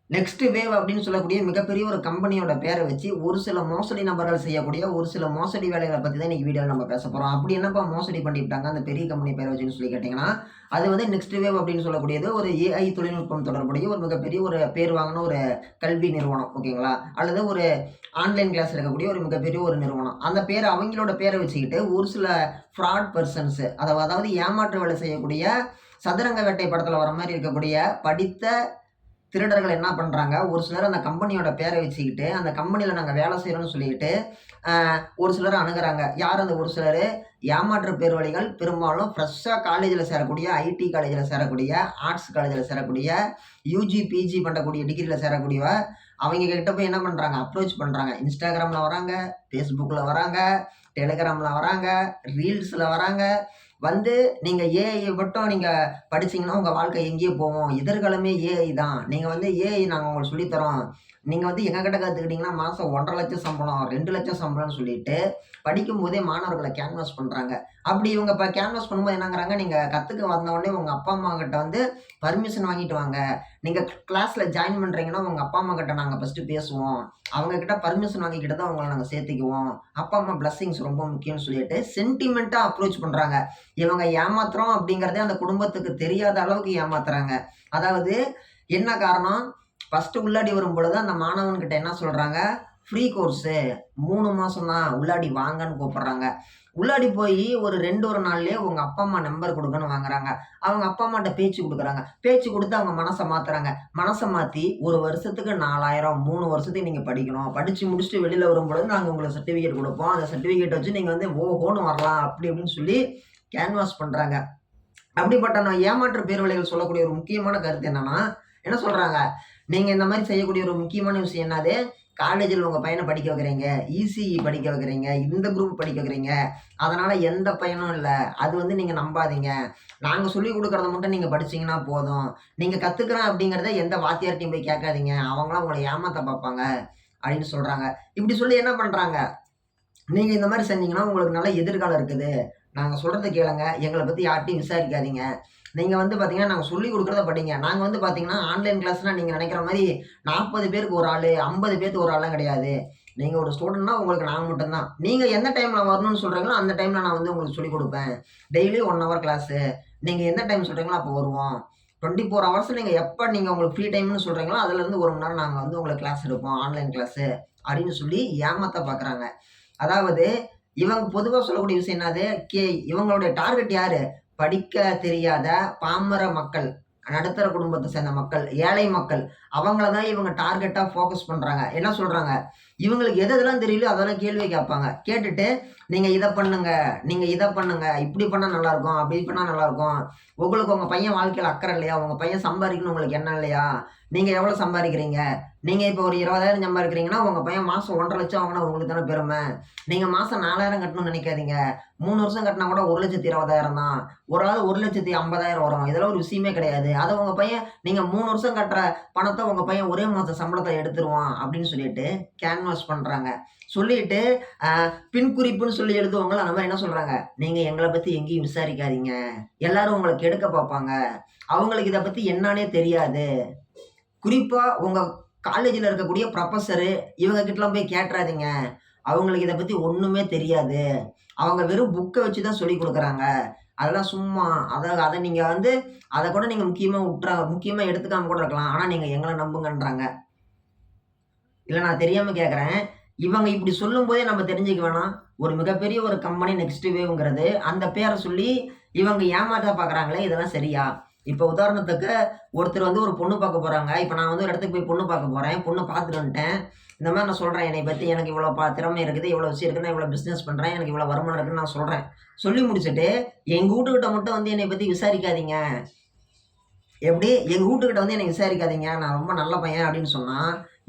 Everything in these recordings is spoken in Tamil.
நெக்ஸ்ட் வேவ் அப்படின்னு சொல்லக்கூடிய மிகப்பெரிய ஒரு கம்பெனியோட பேரை வச்சு ஒரு சில மோசடி நபர்கள் செய்யக்கூடிய ஒரு சில மோசடி வேலைகளை பத்தி தான் இன்னைக்கு வீடியோல நம்ம பேச போறோம். அப்படி என்னப்பா மோசடி பண்ணிவிட்டாங்க அந்த பெரிய கம்பெனி பேரை வச்சுன்னு சொல்லி கேட்டீங்கன்னா, அது வந்து நெக்ஸ்ட் வேவ் அப்படின்னு சொல்லக்கூடியது ஒரு ஏஐ தொழில்நுட்பம் தொடர்புடைய ஒரு மிகப்பெரிய ஒரு பேர் வாங்கின ஒரு கல்வி நிறுவனம். ஓகேங்களா? அல்லது ஒரு ஆன்லைன் கிளாஸ் இருக்கக்கூடிய ஒரு மிகப்பெரிய ஒரு நிறுவனம். அந்த பேரை அவங்களோட பேரை வச்சுக்கிட்டு ஒரு சில ஃப்ராட் பெர்சன்ஸ் அதாவது ஏமாற்று வேலை செய்யக்கூடிய சதுரங்க வேட்டை படத்துல வர மாதிரி இருக்கக்கூடிய படித்த திருடர்கள் என்ன பண்றாங்க, ஒரு சிலர் அந்த கம்பெனியோட பேரை வச்சுக்கிட்டு, அந்த கம்பெனியில நாங்க வேலை செய்றோம்னு சொல்லிட்டு, ஒரு சிலர அணுகுறாங்க. யார் அந்த ஒரு சிலரு? ஏமாற்று பேர்வழிகள் பெரும்பாலும் ஃப்ரெஷ்ஷா காலேஜ்ல சேரக்கூடிய, ஐடி காலேஜ்ல சேரக்கூடிய, ஆர்ட்ஸ் காலேஜ்ல சேரக்கூடிய, யூஜி, பிஜி பண்ணக்கூடிய டிகிரில சேரக்கூடியவ, அவங்க கிட்ட போய் என்ன பண்றாங்க, அப்ரோச் பண்றாங்க. Instagramல வராங்க, Facebookல வராங்க, Telegramல வராங்க, ரீல்ஸ்ல வராங்க. வந்து நீங்க ஏஐ மட்டும் நீங்க படிச்சீங்கன்னா, உங்க வாழ்க்கை எங்கேயோ போகும். எதிர்காலமே ஏஐ தான். நீங்க வந்து ஏஐ நாங்க உங்களுக்கு சொல்லி தரோம். நீங்க வந்து எங்ககிட்ட கத்துக்கிட்டீங்கன்னா, மாசம் 1,50,000 சம்பளம், 2,00,000 சம்பளம்னு சொல்லிட்டு, படிக்கும்போதே மாணவர்கள கேன்வாஸ் பண்றாங்க. அப்படி இவங்க கேன்வாஸ் பண்ணும்போது என்னங்கிறாங்க, நீங்க கத்துக்க வந்த உடனே உங்க அப்பா, அம்மா கிட்ட வந்து பர்மிஷன் வாங்கிட்டு வாங்க. நீங்க கிளாஸ்ல ஜாயின் பண்றீங்கன்னா, உங்க அப்பா, அம்மா கிட்ட நாங்க ஃபர்ஸ்ட்டு பேசுவோம். அவங்க கிட்ட பர்மிஷன் வாங்கிக்கிட்டு தான் உங்கள நாங்க சேர்த்துக்குவோம். அப்பா, அம்மா பிளெஸ்ஸிங்ஸ் ரொம்ப முக்கியம்னு சொல்லிட்டு சென்டிமென்ட்டா அப்ரோச் பண்றாங்க. இவங்க ஏமாத்துறோம் அப்படிங்கிறதே அந்த குடும்பத்துக்கு தெரியாத அளவுக்கு ஏமாத்துறாங்க. அதாவது என்ன காரணம்? ஃபர்ஸ்ட்டு உள்ளாடி வரும்பொழுது அந்த மாணவன்கிட்ட என்ன சொல்றாங்க, ஃப்ரீ கோர்ஸு 3 மாசம் தான் உள்ளாடி வாங்கன்னு கூப்பிடுறாங்க. உள்ளாடி போயி ஒரு 1 நாள்லயே உங்க அப்பா, அம்மா நம்பர் குடுங்கன்னு வாங்குறாங்க. அவங்க அப்பா, அம்மாட்ட பேச்சு குடுக்குறாங்க. பேச்சு குடுத்து அவங்க மனச மாத்துறாங்க. மனச மாத்தி 1 வருஷத்துக்கு 4,000 3 வருஷத்துக்கு நீங்க படிக்கணும். படிச்சு முடிச்சுட்டு வெளில வரும்பொழுது நாங்க உங்களுக்கு சர்டிஃபிகேட் குடுப்போம். அந்த சர்டிஃபிகேட்ட வச்சு நீங்க வந்து ஓஹோன்னு வரலாம். அப்படி இப்படின்னு சொல்லி கேன்வாஸ் பண்றாங்க. அப்படிப்பட்ட நான் ஏமாற்று பேர்வழிகள் சொல்லக்கூடிய ஒரு முக்கியமான கருத்து என்னன்னா, என்ன சொல்றாங்க, நீங்க இந்த மாரி செய்யக்கூடிய ஒரு முக்கியமான விஷயம் என்னது, காலேஜ்ல உங்க பையன படிக்க வைக்கிறீங்க, இசிஇ படிக்க வைக்கிறீங்க, இந்த குரூப் படிக்க வைக்கிறீங்க. அதனால எந்த பயனும் இல்ல. அது வந்து நீங்க நம்பாதீங்க. நாங்க சொல்லிக் குடுக்கறத மட்டும் நீங்க படிச்சீங்கன்னா போதும். நீங்க கத்துக்கிறேன் அப்படிங்கிறத எந்த வாத்தியார்ட்டயும் போய் கேட்காதீங்க. அவங்கலாம் உங்கள ஏமாத்த பார்ப்பாங்க அப்படின்னு சொல்றாங்க. இப்படி சொல்லி என்ன பண்றாங்க, நீங்க இந்த மாரி செஞ்சீங்கன்னா உங்களுக்கு நல்ல எதிர்காலம் இருக்குது. நாங்க சொல்றத கேளுங்க. எங்கள பத்தி யார்ட்டயும் விசாரிக்காதீங்க. நீங்க வந்து பார்த்தீங்கன்னா, நாங்க சொல்லிக் குடுக்குறத படிங்க. நாங்க வந்து பார்த்தீங்கன்னா, ஆன்லைன் கிளாஸ்னா நீங்க நெனைக்கிற மாரி 40 பேருக்கு ஒரு ஆளு, 50 பேத்துக்கு ஒரு ஆள்லாம் கிடையாது. நீங்க ஒரு ஸ்டூடண்ட்னா உங்களுக்கு நான் மட்டும் தான். நீங்க எந்த டைம்ல வரணும்னு சொல்றீங்களோ, அந்த டைம்ல நான் வந்து உங்களுக்கு சொல்லிக் குடுப்பேன். Daily 1 hour class. நீங்க எந்த டைம் சொல்றீங்களோ அப்போ வருவோம். 24 ஹவர்ஸ் நீங்க எப்ப நீங்க உங்களுக்கு ஃப்ரீ டைம்னு சொல்றீங்களோ, அதுலருந்து 1 மணி நேரம் நாங்க வந்து உங்களுக்கு கிளாஸ் எடுப்போம். Online class. அப்படின்னு சொல்லி ஏமாத்த பார்க்குறாங்க. அதாவது இவங்க பொதுவா சொல்லக்கூடிய விஷயம் என்னது? இவங்களுடைய டார்கெட் யாரு? படிக்க தெரியாத பாமர மக்கள், நடுத்தர குடும்பத்த சேர்ந்த மக்கள், ஏழை மக்கள். அவங்கள தான் இவங்க டார்கெட்டா ஃபோக்கஸ் பண்றாங்க. என்ன சொல்றாங்க? இவங்களுக்கு எது எதெல்லாம் தெரியலையோ அதெல்லாம் கேள்வி கேட்பாங்க. கேட்டுட்டு, "நீங்க இத பண்ணுங்க, நீங்க இத பண்ணுங்க. இப்படி பண்ணா நல்லாருக்கும், அப்படி பண்ணா நல்லாருக்கும். உங்களுக்கு உங்க பையன் வாழ்க்கையில அக்கறை இல்லையா? உங்க பையன் சம்பாரிக்கணும்னு உங்களுக்கு எண்ணம் இல்லையா? நீங்க எவ்வளோ சம்பாரிக்கிறீங்க? நீங்க இப்போ ஒரு 20,000 சம்பாதிக்கிறீங்கன்னா, உங்க பையன் மாசம் 1,50,000 வாங்குனா உங்களுக்கு தானே பெருமை. நீங்க மாசம் 4,000 கட்டணும்னு நெனைக்காதீங்க. 3 வருஷம் கட்டினா கூட 1,20,000 தான். ஒரு ஆள் 1,50,000 வரும். இதெல்லாம் ஒரு விஷயமே கிடையாது. அத உங்க பையன் நீங்க 3 வருஷம் கட்டுற பணத்த உங்க பையன் ஒரே மாச சம்பளத்த எடுத்துருவான் அப்படின்னு சொல்லிட்டு கேன்வாஸ் பண்றாங்க. சொல்லிட்டு அ பின்குறிப்புன்னு சொல்லி எழுதுவாங்கல்ல, அந்த மாரி என்ன சொல்றாங்க, "நீங்க எங்கள பத்தி எங்கேயும் விசாரிக்காதீங்க. எல்லாரும் உங்கள கெடுக்க பார்ப்பாங்க. அவங்களுக்கு இத பத்தி என்னான்னே தெரியாது. குறிப்பா உங்க காலேஜ்ல இருக்கக்கூடிய புரொஃபசரு இவங்க கிட்டலாம் போய் கேட்றாதீங்க. அவங்களுக்கு இத பத்தி ஒண்ணுமே தெரியாது. அவங்க வெறும் புக்க வச்சு தான் சொல்லிக் குடுக்குறாங்க. அதெல்லாம் சும்மா. அத நீங்க வந்து அத கூட நீங்க முக்கியமா எடுத்துக்காம கூட இருக்கலாம். ஆனா நீங்க எங்கள நம்புங்கன்றாங்க. இல்ல நான் தெரியாம கேட்கிறேன். இவங்க இப்படி சொல்லும்போதே நம்ம தெரிஞ்சுக்க வேணாம். ஒரு மிகப்பெரிய ஒரு கம்பெனி நெக்ஸ்ட் வேவ்ங்கிறது, அந்த பேர சொல்லி இவங்க ஏமாத்த பார்க்குறாங்களே, இதெல்லாம் சரியா? இப்ப உதாரணத்துக்கு ஒருத்தர் வந்து ஒரு பொண்ணு பார்க்க போறாங்க. இப்ப நான் வந்து ஒரு இடத்துக்கு போய் பொண்ணு பார்க்க போறேன். பொண்ணு பார்த்துட்டு வந்துட்டேன். இந்த மாரி நான் சொல்றேன். என்னைய பத்தி எனக்கு இவ்வளோ திறமை இருக்குது, இவ்வளோ விஷயம் இருக்கு, நான் இவ்வளோ பிசினஸ் பண்றேன், எனக்கு இவ்வளோ வருமானம் இருக்குன்னு நான் சொல்றேன். சொல்லி முடிச்சுட்டு, எங்க வூட்டுக்கிட்ட மட்டும் வந்து என்னைய பத்தி விசாரிக்காதீங்க. எப்படி? எங்க வூட்டுக்கிட்ட வந்து என்னைய விசாரிக்காதீங்க. நான் ரொம்ப நல்ல பையன் அப்படின்னு சொன்னா,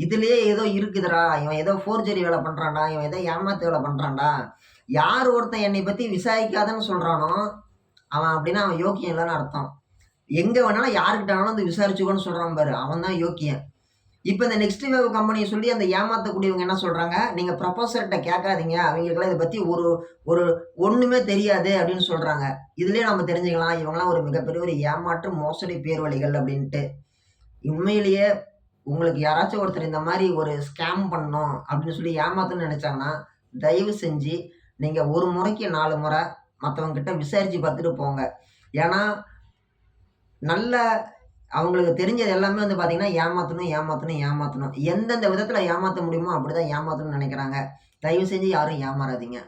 இதுலயே ஏதோ இருக்குதுடா. இவன் ஏதோ ஃபோர்ஜரி வேல பண்றான்டா. இவன் ஏதோ ஏமாத்து வேல பண்றான்டா. யார் ஒருத்தன் என்னைய பத்தி விசாரிக்காதன்னு சொல்றானோ, அவன் அப்படின்னா அவன் யோக்கியம் இல்லன்னு அர்த்தம். எங்க வேணாலும் யார்கிட்ட வேணாலும் வந்து விசாரிச்சுக்கோன்னு சொல்றான் பாரு. அவன் தான் யோக்கியன். இப்ப இந்த நெக்ஸ்ட் வேவ் கம்பெனிய சொல்லி அந்த ஏமாத்தக்கூடியவங்க என்ன சொல்றாங்க, "நீங்க ப்ரொபோசர்ட்ட கேட்காதீங்க. அவங்களுக்கெல்லாம் இத பத்தி ஒரு ஒரு ஒண்ணுமே தெரியாது" அப்படின்னு சொல்றாங்க. இதுலயே நம்ம தெரிஞ்சுக்கலாம், இவங்கலாம் ஒரு மிகப்பெரிய ஒரு ஏமாற்று மோசடி பேர்வழிகள் அப்படின்ட்டு. உண்மையிலேயே உங்களுக்கு யாராச்சும் ஒருத்தர் இந்த மாரி ஒரு ஸ்கேம் பண்ணணும் அப்படின்னு சொல்லி ஏமாத்தணும்னு நெனைச்சாங்கன்னா, தயவு செஞ்சு நீங்க ஒரு முறைக்கு 4 முறை மத்தவங்க கிட்ட விசாரிச்சு பார்த்துட்டு போங்க. ஏன்னா, நல்ல அவங்களுக்கு தெரிஞ்சது எல்லாமே வந்து பார்த்தீங்கன்னா, ஏமாத்தணும், ஏமாத்தணும், ஏமாத்தணும். எந்தெந்த விதத்தில ஏமாத்த முடியுமோ அப்படிதான் ஏமாத்தணும்னு நெனைக்கிறாங்க. தயவு செஞ்சு யாரும் ஏமாறாதீங்க.